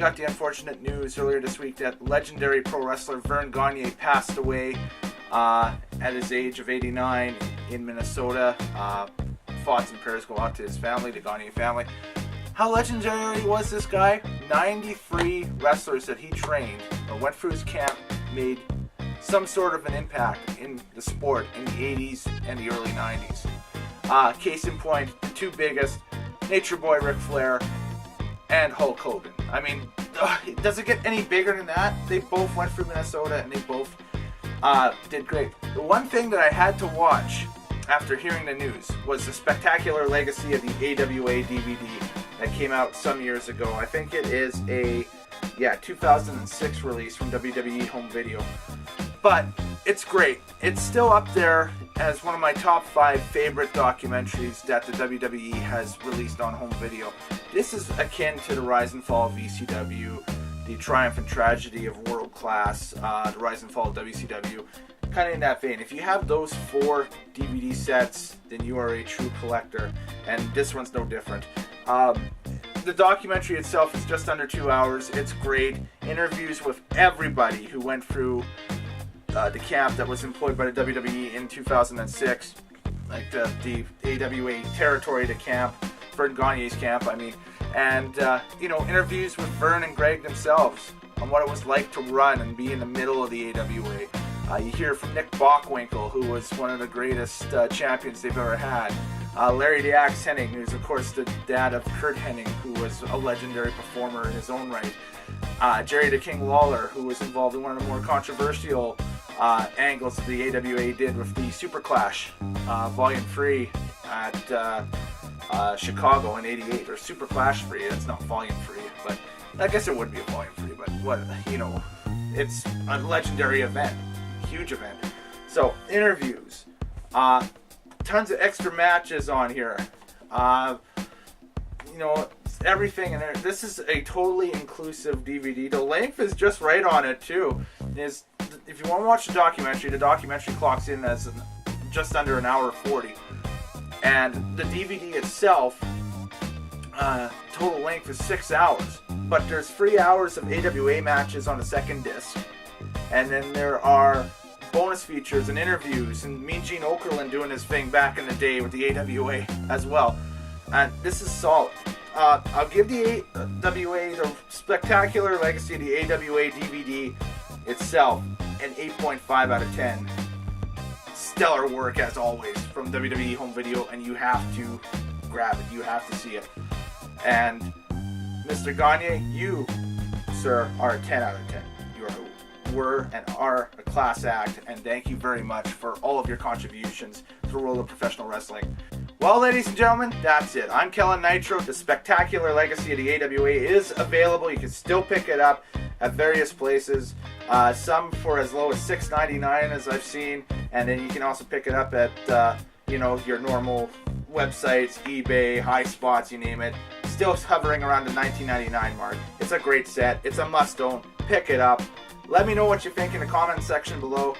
got the unfortunate news earlier this week that legendary pro wrestler Verne Gagne passed away at his age of 89 in Minnesota. Thoughts and prayers go out to his family, the Gagne family. How legendary was this guy? 93 wrestlers that he trained or went through his camp made some sort of an impact in the sport in the 80s and the early 90s. Case in point, the two biggest, Nature Boy Ric Flair and Hulk Hogan. I mean, does it get any bigger than that? They both went through Minnesota and they both did great. The one thing that I had to watch after hearing the news was the Spectacular Legacy of the AWA DVD that came out some years ago. I think it is a 2006 release from WWE Home Video. But it's great. It's still up there as one of my top 5 favorite documentaries that the WWE has released on home video. This is akin to the rise and fall of ECW, the triumph and tragedy of World Class, the rise and fall of WCW. Kind of in that vein. If you have those 4 DVD sets, then you are a true collector, and this one's no different. The documentary itself is just under 2 hours. It's great. Interviews with everybody who went through the camp that was employed by the WWE in 2006, like the AWA territory, the camp, Verne Gagne's camp, I mean, and interviews with Verne and Greg themselves on what it was like to run and be in the middle of the AWA. You hear from Nick Bockwinkel, who was one of the greatest champions they've ever had. Larry the Axe Hennig, who's of course the dad of Kurt Hennig, who was a legendary performer in his own right. Jerry the King Lawler, who was involved in one of the more controversial angles that the AWA did with the Super Clash Volume 3 at Chicago in '88, or Super Clash 3. That's not Volume 3, but I guess it would be a Volume 3. But what, it's a legendary event, huge event. So interviews, tons of extra matches on here. Everything in there. This is a totally inclusive DVD. The length is just right on it too. If you want to watch the documentary clocks in as just under an hour 40, and the DVD itself, total length is 6 hours. But there's 3 hours of AWA matches on the second disc, and then there are bonus features and interviews, and Mean Gene Okerlund doing his thing back in the day with the AWA as well. And this is solid. I'll give the AWA, the Spectacular Legacy of the AWA DVD itself, an 8.5 out of 10. Stellar work as always from WWE Home Video, and you have to grab it. You have to see it. And Mr. Gagne, you, sir, are a 10 out of 10. Were and are a class act, and thank you very much for all of your contributions to the world of professional wrestling. Well, ladies and gentlemen, that's it. I'm Kellen Nitro. The Spectacular Legacy of the AWA is available. You can still pick it up at various places. Some for as low as $6.99, as I've seen, and then you can also pick it up at your normal websites, eBay, High Spots, you name it. Still hovering around the $19.99 mark. It's a great set. It's a must-own. Pick it up. Let me know what you think in the comment section below.